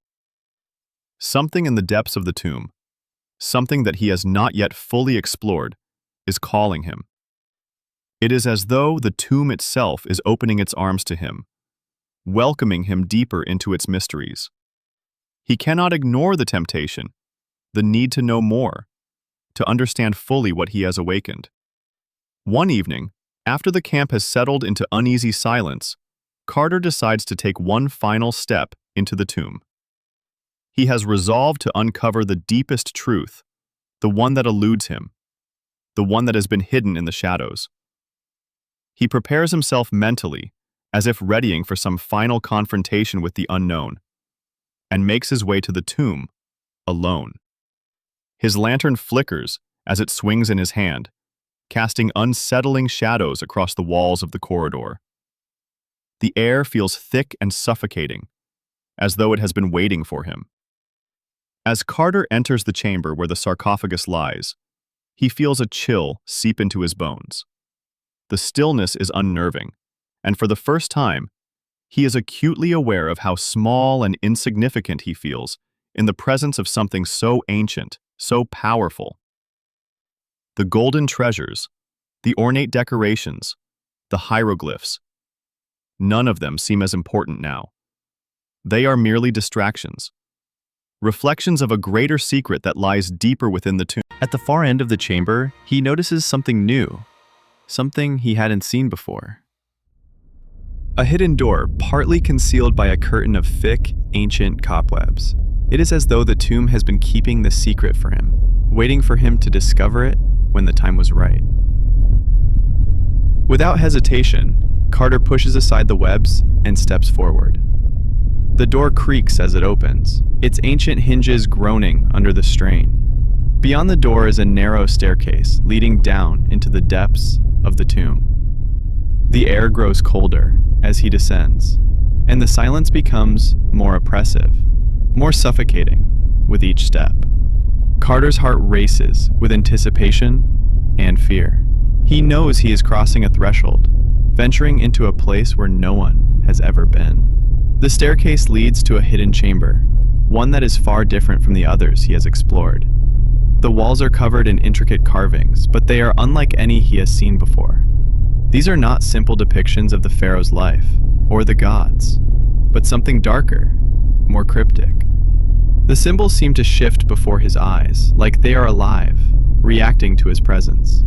Something in the depths of the tomb, something that he has not yet fully explored, is calling him. It is as though the tomb itself is opening its arms to him, welcoming him deeper into its mysteries. He cannot ignore the temptation, the need to know more, to understand fully what he has awakened. One evening, after the camp has settled into uneasy silence, Carter decides to take one final step into the tomb. He has resolved to uncover the deepest truth, the one that eludes him, the one that has been hidden in the shadows. He prepares himself mentally, as if readying for some final confrontation with the unknown, and makes his way to the tomb, alone. His lantern flickers as it swings in his hand, casting unsettling shadows across the walls of the corridor. The air feels thick and suffocating, as though it has been waiting for him. As Carter enters the chamber where the sarcophagus lies, he feels a chill seep into his bones. The stillness is unnerving, and for the first time, he is acutely aware of how small and insignificant he feels in the presence of something so ancient, so powerful. The golden treasures, the ornate decorations, the hieroglyphs, none of them seem as important now. They are merely distractions, reflections of a greater secret that lies deeper within the tomb. At the far end of the chamber, he notices something new, something he hadn't seen before. A hidden door, partly concealed by a curtain of thick, ancient cobwebs. It is as though the tomb has been keeping the secret for him, waiting for him to discover it when the time was right. Without hesitation, Carter pushes aside the webs and steps forward. The door creaks as it opens, its ancient hinges groaning under the strain. Beyond the door is a narrow staircase leading down into the depths of the tomb. The air grows colder as he descends, and the silence becomes more oppressive, more suffocating with each step. Carter's heart races with anticipation and fear. He knows he is crossing a threshold, venturing into a place where no one has ever been. The staircase leads to a hidden chamber, one that is far different from the others he has explored. The walls are covered in intricate carvings, but they are unlike any he has seen before. These are not simple depictions of the pharaoh's life, or the gods, but something darker, more cryptic. The symbols seem to shift before his eyes, like they are alive, reacting to his presence.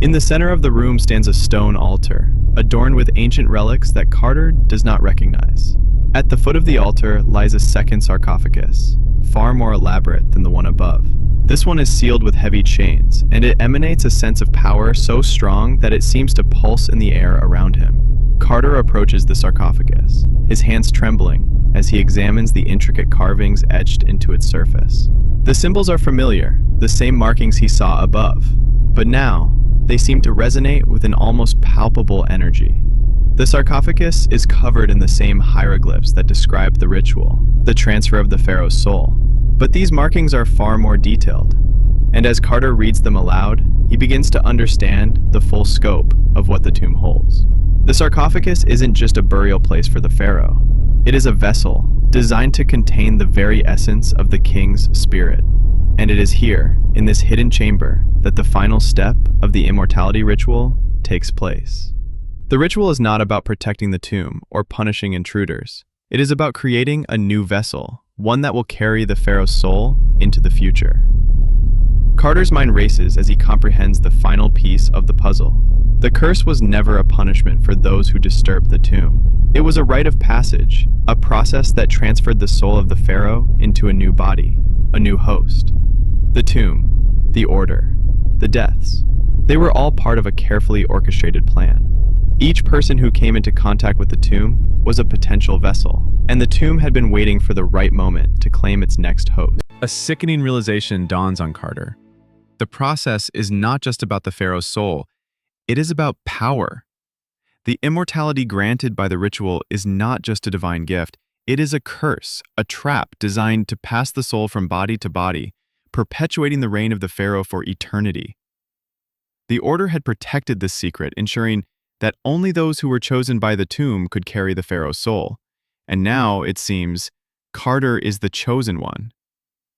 In the center of the room stands a stone altar, adorned with ancient relics that Carter does not recognize. At the foot of the altar lies a second sarcophagus, far more elaborate than the one above. This one is sealed with heavy chains, and it emanates a sense of power so strong that it seems to pulse in the air around him. Carter approaches the sarcophagus, his hands trembling as he examines the intricate carvings etched into its surface. The symbols are familiar, the same markings he saw above, but now, they seem to resonate with an almost palpable energy. The sarcophagus is covered in the same hieroglyphs that describe the ritual, the transfer of the pharaoh's soul. But these markings are far more detailed, and as Carter reads them aloud, he begins to understand the full scope of what the tomb holds. The sarcophagus isn't just a burial place for the pharaoh. It is a vessel designed to contain the very essence of the king's spirit. And it is here, in this hidden chamber, that the final step of the immortality ritual takes place. The ritual is not about protecting the tomb or punishing intruders. It is about creating a new vessel, one that will carry the pharaoh's soul into the future. Carter's mind races as he comprehends the final piece of the puzzle. The curse was never a punishment for those who disturbed the tomb. It was a rite of passage, a process that transferred the soul of the pharaoh into a new body, a new host. The tomb, the order, the deaths, they were all part of a carefully orchestrated plan. Each person who came into contact with the tomb was a potential vessel, and the tomb had been waiting for the right moment to claim its next host.
A sickening realization dawns on Carter. The process is not just about the pharaoh's soul, it is about power. The immortality granted by the ritual is not just a divine gift, it is a curse, a trap designed to pass the soul from body to body, perpetuating the reign of the pharaoh for eternity. The order had protected this secret, ensuring that only those who were chosen by the tomb could carry the pharaoh's soul. And now, it seems, Carter is the chosen one.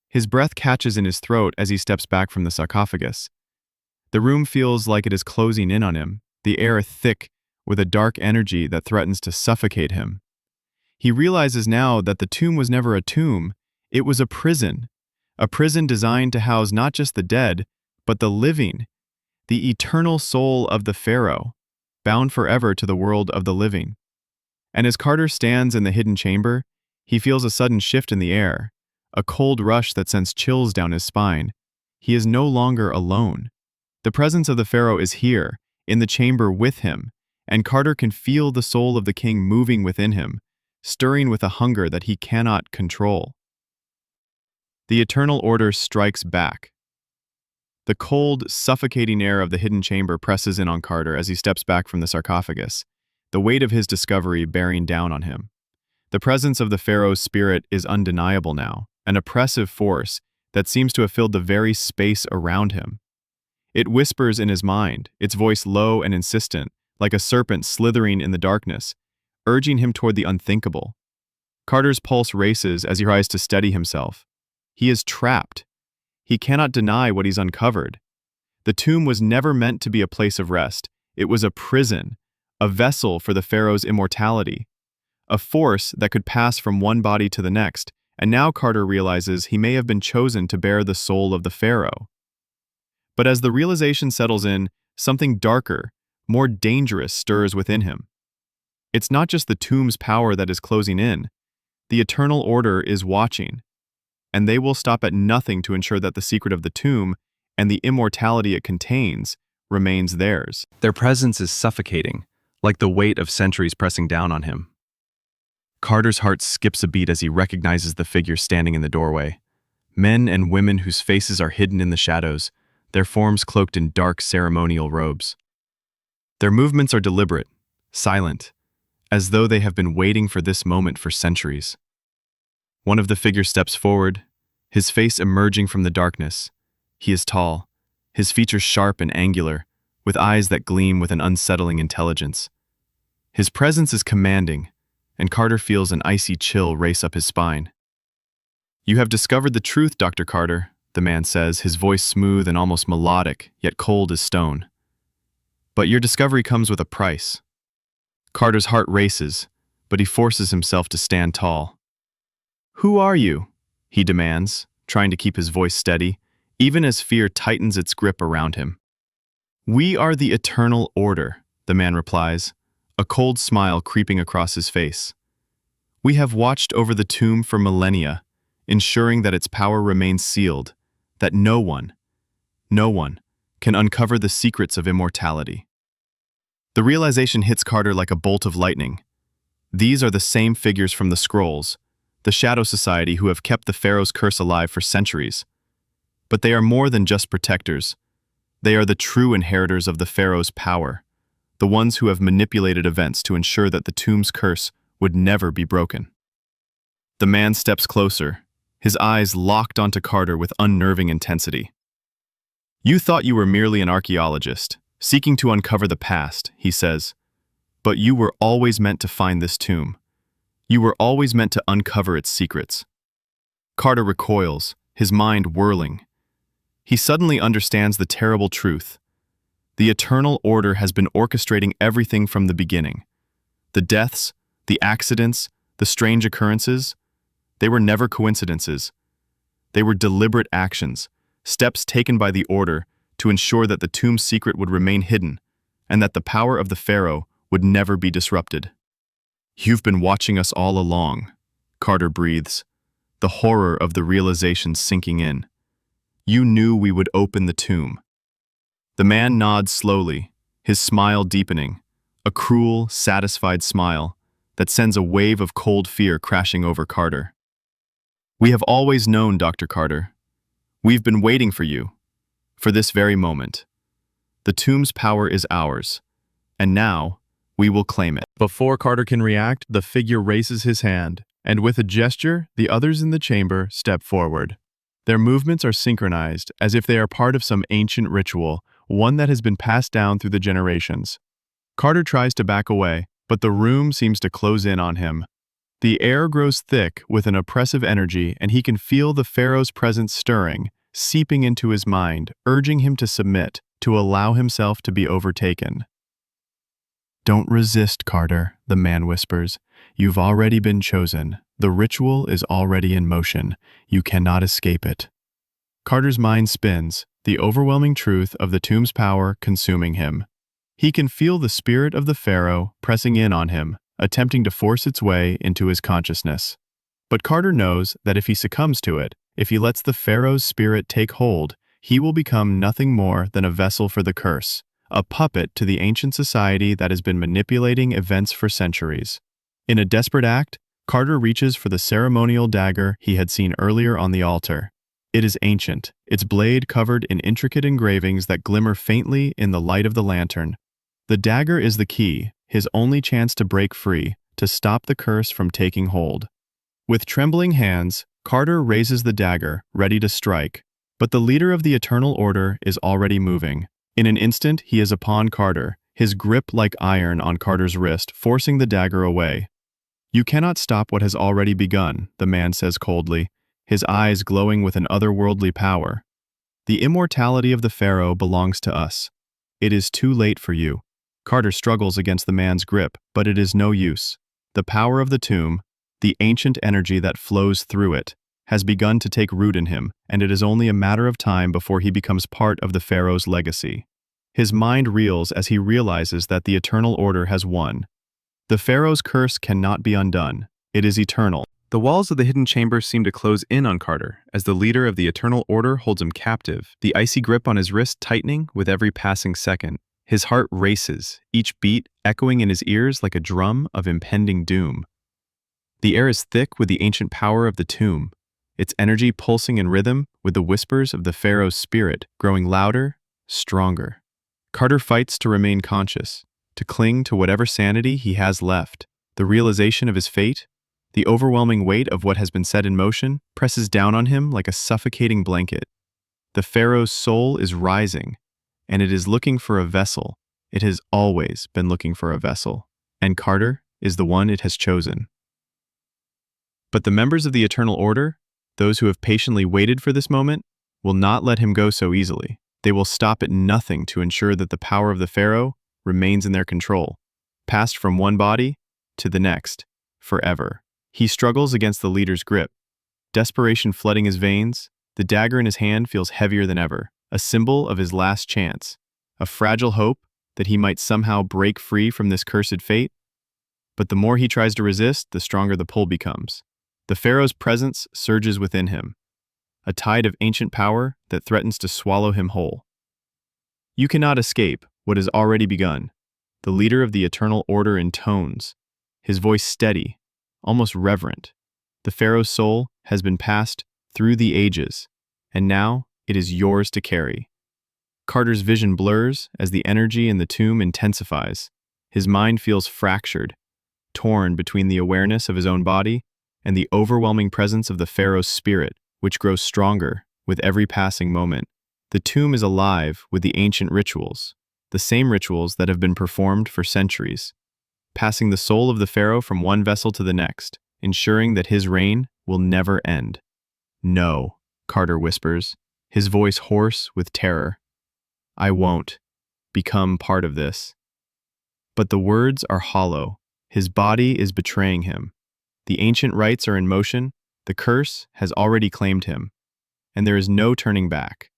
His breath catches in his throat as he steps back from the sarcophagus. The room feels like it is closing in on him, the air thick with a dark energy that threatens to suffocate him. He realizes now that the tomb was never a tomb, it was a prison designed to house not just the dead, but the living, the eternal soul of the pharaoh, bound forever to the world of the living. And as Carter stands in the hidden chamber, he feels a sudden shift in the air, a cold rush that sends chills down his spine. He is no longer alone. The presence of the pharaoh is here, in the chamber with him, and Carter can feel the soul of the king moving within him, stirring with a hunger that he cannot control. The eternal order strikes back. The cold, suffocating air of the hidden chamber presses in on Carter as he steps back from the sarcophagus, the weight of his discovery bearing down on him. The presence of the pharaoh's spirit is undeniable now, an oppressive force that seems to have filled the very space around him. It whispers in his mind, its voice low and insistent, like a serpent slithering in the darkness, urging him toward the unthinkable. Carter's pulse races as he tries to steady himself. He is trapped. He cannot deny what he's uncovered. The tomb was never meant to be a place of rest. It was a prison, a vessel for the pharaoh's immortality, a force that could pass from one body to the next, and now Carter realizes he may have been chosen to bear the soul of the pharaoh. But as the realization settles in, something darker, more dangerous stirs within him. It's not just the tomb's power that is closing in. The eternal order is watching, and they will stop at nothing to ensure that the secret of the tomb and the immortality it contains remains theirs.
Their presence is suffocating, like the weight of centuries pressing down on him. Carter's heart skips a beat as he recognizes the figure standing in the doorway. Men and women whose faces are hidden in the shadows, their forms cloaked in dark ceremonial robes. Their movements are deliberate, silent, as though they have been waiting for this moment for centuries. One of the figures steps forward, his face emerging from the darkness. He is tall, his features sharp and angular, with eyes that gleam with an unsettling intelligence. His presence is commanding, and Carter feels an icy chill race up his spine. "You have discovered the truth, Dr. Carter," the man says, his voice smooth and almost melodic, yet cold as stone. "But your discovery comes with a price." Carter's heart races, but he forces himself to stand tall. "Who are you?"
he demands, trying to keep his voice steady, even as fear tightens its grip around him. "We are the Eternal Order," the man replies, a cold smile creeping across his face. "We have watched over the tomb for millennia, ensuring that its power remains sealed, that no one, can uncover the secrets of immortality." The realization hits Carter like a bolt of lightning. These are the same figures from the scrolls, the Shadow Society who have kept the Pharaoh's curse alive for centuries. But they are more than just protectors. They are the true inheritors of the Pharaoh's power, the ones who have manipulated events to ensure that the tomb's curse would never be broken. The man steps closer, his eyes locked onto Carter with unnerving intensity. "You thought you were merely an archaeologist, seeking to uncover the past," he says. "But you were always meant to find this tomb. You were always meant to uncover its secrets." Carter recoils, his mind whirling. He suddenly understands the terrible truth. The Eternal Order has been orchestrating everything from the beginning. The deaths, the accidents, the strange occurrences, they were never coincidences. They were deliberate actions, steps taken by the Order to ensure that the tomb's secret would remain hidden and that the power of the Pharaoh would never be disrupted. "You've been watching us all along," Carter breathes, the horror of the realization sinking in. "You knew we would open the tomb." The man nods slowly, his smile deepening, a cruel, satisfied smile that sends a wave of cold fear crashing over Carter. "We have always known, Dr. Carter. We've been waiting for you, for this very moment. The tomb's power is ours, and now we will claim it." Before Carter can react, the figure raises his hand, and with a gesture, the others in the chamber step forward. Their movements are synchronized, as if they are part of some ancient ritual, one that has been passed down through the generations. Carter tries to back away, but the room seems to close in on him. The air grows thick with an oppressive energy, and he can feel the Pharaoh's presence stirring, seeping into his mind, urging him to submit, to allow himself to be overtaken. "Don't resist, Carter," the man whispers. "You've already been chosen. The ritual is already in motion. You cannot escape it." Carter's mind spins, the overwhelming truth of the tomb's power consuming him. He can feel the spirit of the Pharaoh pressing in on him, attempting to force its way into his consciousness. But Carter knows that if he succumbs to it, if he lets the Pharaoh's spirit take hold, he will become nothing more than a vessel for the curse, a puppet to the ancient society that has been manipulating events for centuries. In a desperate act, Carter reaches for the ceremonial dagger he had seen earlier on the altar. It is ancient, its blade covered in intricate engravings that glimmer faintly in the light of the lantern. The dagger is the key, his only chance to break free, to stop the curse from taking hold. With trembling hands, Carter raises the dagger, ready to strike, but the leader of the Eternal Order is already moving. In an instant, he is upon Carter, his grip like iron on Carter's wrist, forcing the dagger away. "You cannot stop what has already begun," the man says coldly, his eyes glowing with an otherworldly power. "The immortality of the Pharaoh belongs to us. It is too late for you." Carter struggles against the man's grip, but it is no use. The power of the tomb, the ancient energy that flows through it, has begun to take root in him, and it is only a matter of time before he becomes part of the Pharaoh's legacy. His mind reels as he realizes that the Eternal Order has won. The Pharaoh's curse cannot be undone. It is eternal. The walls of the hidden chamber seem to close in on Carter, as the leader of the Eternal Order holds him captive, the icy grip on his wrist tightening with every passing second. His heart races, each beat echoing in his ears like a drum of impending doom. The air is thick with the ancient power of the tomb, its energy pulsing in rhythm with the whispers of the Pharaoh's spirit, growing louder, stronger. Carter fights to remain conscious, to cling to whatever sanity he has left. The realization of his fate, the overwhelming weight of what has been set in motion, presses down on him like a suffocating blanket. The Pharaoh's soul is rising, and it is looking for a vessel. It has always been looking for a vessel, and Carter is the one it has chosen. But the members of the Eternal Order, those who have patiently waited for this moment, will not let him go so easily. They will stop at nothing to ensure that the power of the Pharaoh remains in their control, passed from one body to the next, forever. He struggles against the leader's grip, desperation flooding his veins. The dagger in his hand feels heavier than ever, a symbol of his last chance, a fragile hope that he might somehow break free from this cursed fate. But the more he tries to resist, the stronger the pull becomes. The pharaoh's presence surges within him, a tide of ancient power that threatens to swallow him whole. You cannot escape what has already begun, the leader of the eternal order intones, his voice steady, almost reverent. The pharaoh's soul has been passed through the ages, and now it is yours to carry. Carter's vision blurs as the energy in the tomb intensifies. His mind feels fractured, torn between the awareness of his own body and the overwhelming presence of the pharaoh's spirit, which grows stronger with every passing moment. The tomb is alive with the ancient rituals, the same rituals that have been performed for centuries, passing the soul of the pharaoh from one vessel to the next, ensuring that his reign will never end. "No," Carter whispers, his voice hoarse with terror. "I won't become part of this." But the words are hollow. His body is betraying him. The ancient rites are in motion. The curse has already claimed him, and there is no turning back.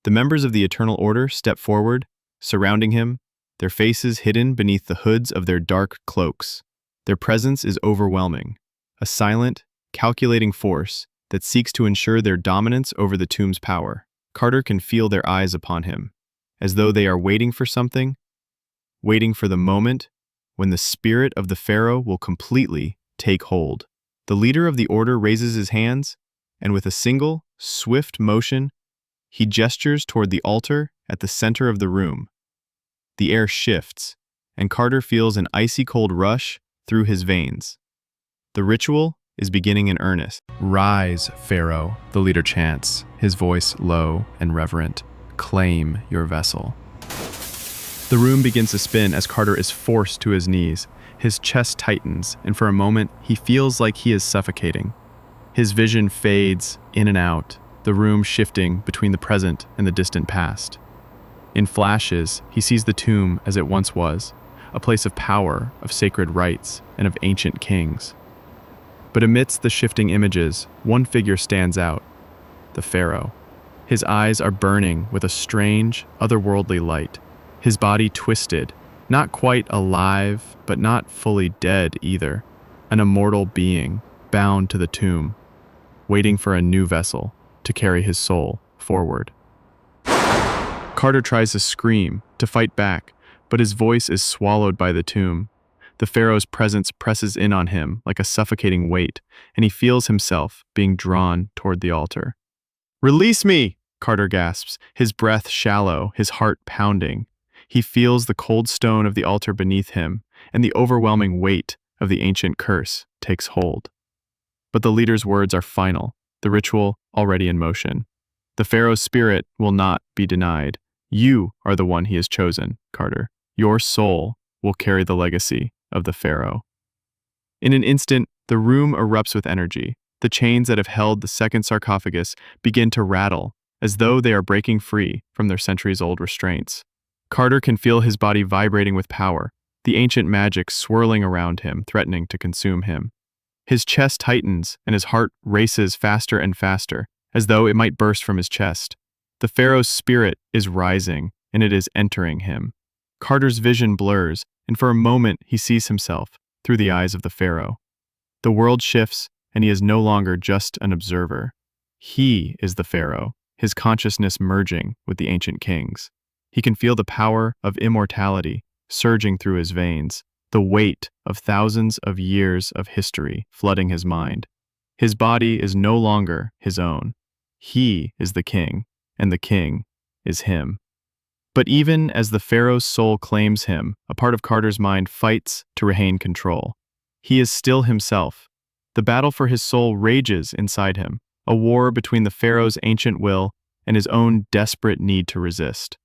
The members of the Eternal Order step forward, surrounding him, their faces hidden beneath the hoods of their dark cloaks. Their presence is overwhelming, a silent, calculating force that seeks to ensure their dominance over the tomb's power. Carter can feel their eyes upon him, as though they are waiting for something, waiting for the moment when the spirit of the pharaoh will completely take hold. The leader of the order raises his hands, and with a single, swift motion, he gestures toward the altar at the center of the room. The air shifts, and Carter feels an icy cold rush through his veins. The ritual is beginning in earnest.
"Rise, Pharaoh," the leader chants, his voice low and reverent. "Claim your vessel." The room begins to spin as Carter is forced to his knees. His chest tightens, and for a moment, he feels like he is suffocating. His vision fades in and out, the room shifting between the present and the distant past. In flashes, he sees the tomb as it once was, a place of power, of sacred rites, and of ancient kings. But amidst the shifting images, one figure stands out: the pharaoh. His eyes are burning with a strange, otherworldly light, his body twisted, not quite alive, but not fully dead either, an immortal being bound to the tomb, waiting for a new vessel to carry his soul forward. Carter tries to scream, to fight back, but his voice is swallowed by the tomb. The pharaoh's presence presses in on him like a suffocating weight, and he feels himself being drawn toward the altar. "Release me!" Carter gasps, his breath shallow, his heart pounding. He feels the cold stone of the altar beneath him, and the overwhelming weight of the ancient curse takes hold. But the leader's words are final, the ritual already in motion. The pharaoh's spirit will not be denied. You are the one he has chosen, Carter. Your soul will carry the legacy of the pharaoh. In an instant, the room erupts with energy. The chains that have held the second sarcophagus begin to rattle, as though they are breaking free from their centuries-old restraints. Carter can feel his body vibrating with power, the ancient magic swirling around him, threatening to consume him. His chest tightens, and his heart races faster and faster, as though it might burst from his chest. The pharaoh's spirit is rising, and it is entering him. Carter's vision blurs, and for a moment he sees himself through the eyes of the pharaoh. The world shifts, and he is no longer just an observer. He is the pharaoh, his consciousness merging with the ancient kings. He can feel the power of immortality surging through his veins, the weight of thousands of years of history flooding his mind. His body is no longer his own. He is the king, and the king is him. But even as the pharaoh's soul claims him, a part of Carter's mind fights to regain control. He is still himself. The battle for his soul rages inside him, a war between the pharaoh's ancient will and his own desperate need to resist.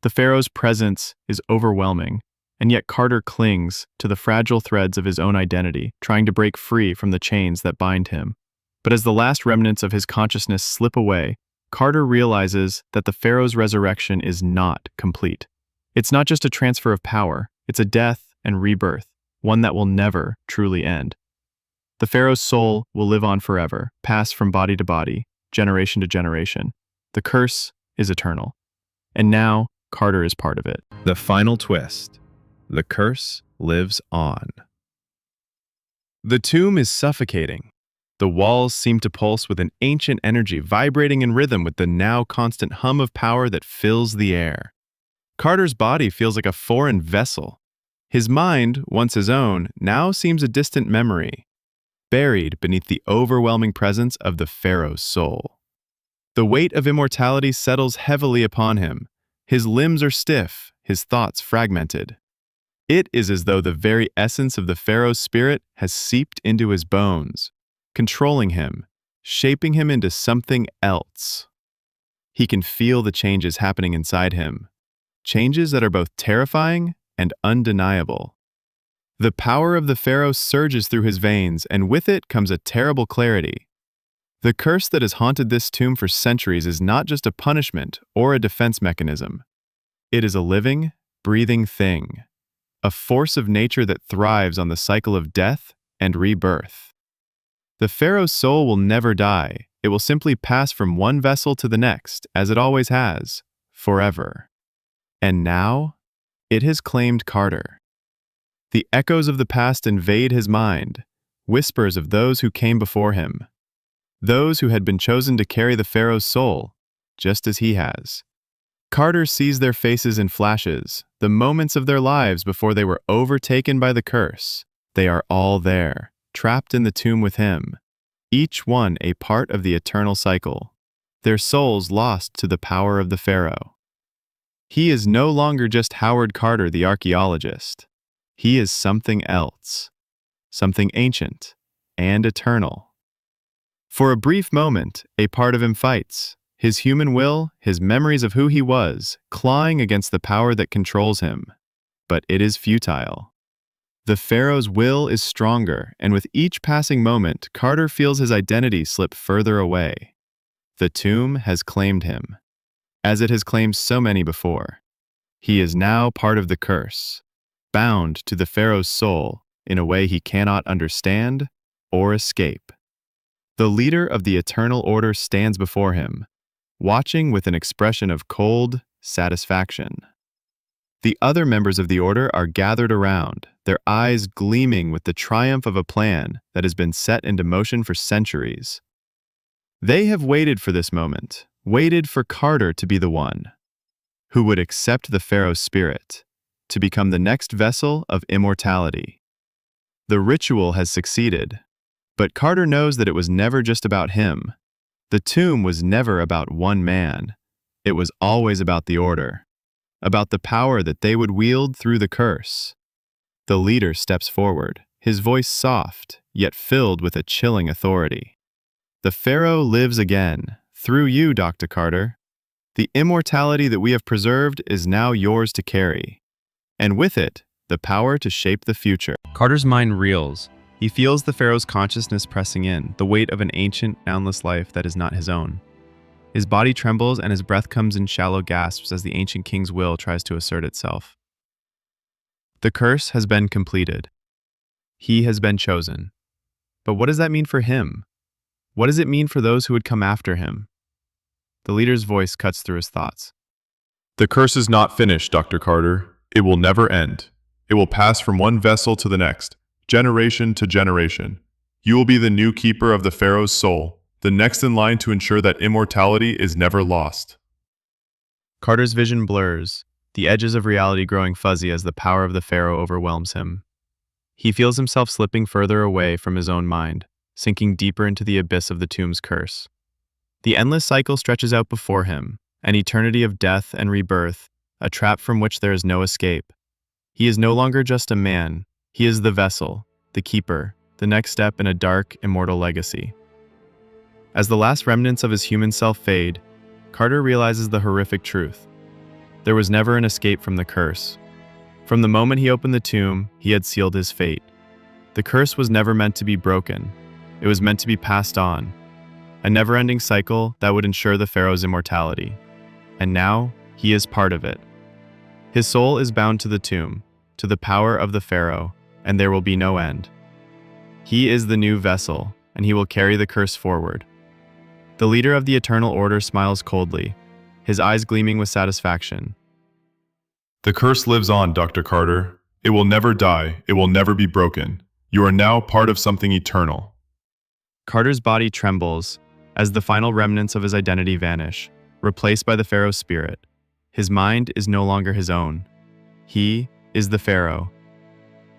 The pharaoh's presence is overwhelming, and yet Carter clings to the fragile threads of his own identity, trying to break free from the chains that bind him. But as the last remnants of his consciousness slip away, Carter realizes that the pharaoh's resurrection is not complete. It's not just a transfer of power, it's a death and rebirth, one that will never truly end.
The pharaoh's soul will live on forever, pass from body to body, generation to generation. The curse is eternal. And now, Carter is part of it.
The final twist. The curse lives on.
The tomb is suffocating. The walls seem to pulse with an ancient energy vibrating in rhythm with the now constant hum of power that fills the air. Carter's body feels like a foreign vessel. His mind, once his own, now seems a distant memory, buried beneath the overwhelming presence of the pharaoh's soul. The weight of immortality settles heavily upon him. His limbs are stiff, his thoughts fragmented. It is as though the very essence of the pharaoh's spirit has seeped into his bones, controlling him, shaping him into something else. He can feel the changes happening inside him, changes that are both terrifying and undeniable. The power of the pharaoh surges through his veins, and with it comes a terrible clarity. The curse that has haunted this tomb for centuries is not just a punishment or a defense mechanism. It is a living, breathing thing, a force of nature that thrives on the cycle of death and rebirth. The pharaoh's soul will never die. It will simply pass from one vessel to the next, as it always has, forever. And now, it has claimed Carter. The echoes of the past invade his mind, whispers of those who came before him, those who had been chosen to carry the pharaoh's soul, just as he has. Carter sees their faces in flashes, the moments of their lives before they were overtaken by the curse. They are all there, trapped in the tomb with him, each one a part of the eternal cycle, their souls lost to the power of the pharaoh. He is no longer just Howard Carter, the archaeologist. He is something else, something ancient and eternal. For a brief moment, a part of him fights, his human will, his memories of who he was, clawing against the power that controls him. But it is futile. The pharaoh's will is stronger, and with each passing moment, Carter feels his identity slip further away. The tomb has claimed him, as it has claimed so many before. He is now part of the curse, bound to the pharaoh's soul in a way he cannot understand or escape. The leader of the Eternal Order stands before him, watching with an expression of cold satisfaction. The other members of the Order are gathered around, their eyes gleaming with the triumph of a plan that has been set into motion for centuries. They have waited for this moment, waited for Carter to be the one who would accept the pharaoh's spirit, to become the next vessel of immortality. The ritual has succeeded, but Carter knows that it was never just about him. The tomb was never about one man. It was always about the Order, about the power that they would wield through the curse. The leader steps forward, his voice soft, yet filled with a chilling authority. The pharaoh lives again, through you, Dr. Carter. The immortality that we have preserved is now yours to carry, and with it, the power to shape the future.
Carter's mind reels. He feels the pharaoh's consciousness pressing in, the weight of an ancient, boundless life that is not his own. His body trembles and his breath comes in shallow gasps as the ancient king's will tries to assert itself. The curse has been completed. He has been chosen. But what does that mean for him? What does it mean for those who would come after him? The leader's voice cuts through his thoughts.
The curse is not finished, Dr. Carter. It will never end. It will pass from one vessel to the next, generation to generation. You will be the new keeper of the pharaoh's soul, the next in line to ensure that immortality is never lost.
Carter's vision blurs, the edges of reality growing fuzzy as the power of the pharaoh overwhelms him. He feels himself slipping further away from his own mind, sinking deeper into the abyss of the tomb's curse. The endless cycle stretches out before him, an eternity of death and rebirth, a trap from which there is no escape. He is no longer just a man. He is the vessel, the keeper, the next step in a dark, immortal legacy. As the last remnants of his human self fade, Carter realizes the horrific truth. There was never an escape from the curse. From the moment he opened the tomb, he had sealed his fate. The curse was never meant to be broken. It was meant to be passed on, a never-ending cycle that would ensure the pharaoh's immortality. And now, he is part of it. His soul is bound to the tomb, to the power of the pharaoh, and there will be no end. He is the new vessel, and he will carry the curse forward. The leader of the Eternal Order smiles coldly, his eyes gleaming with satisfaction.
The curse lives on, Dr. Carter. It will never die. It will never be broken. You are now part of something eternal.
Carter's body trembles as the final remnants of his identity vanish, replaced by the Pharaoh's spirit. His mind is no longer his own. He is the Pharaoh.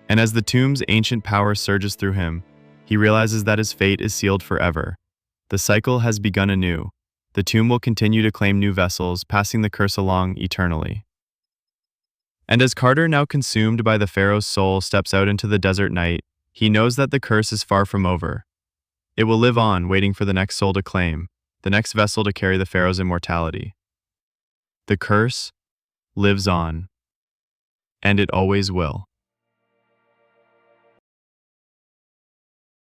And as the tomb's ancient power surges through him, he realizes that his fate is sealed forever. The cycle has begun anew. The tomb will continue to claim new vessels, passing the curse along eternally. And as Carter, now consumed by the Pharaoh's soul, steps out into the desert night, he knows that the curse is far from over. It will live on, waiting for the next soul to claim, the next vessel to carry the Pharaoh's immortality. The curse lives on, and it always will.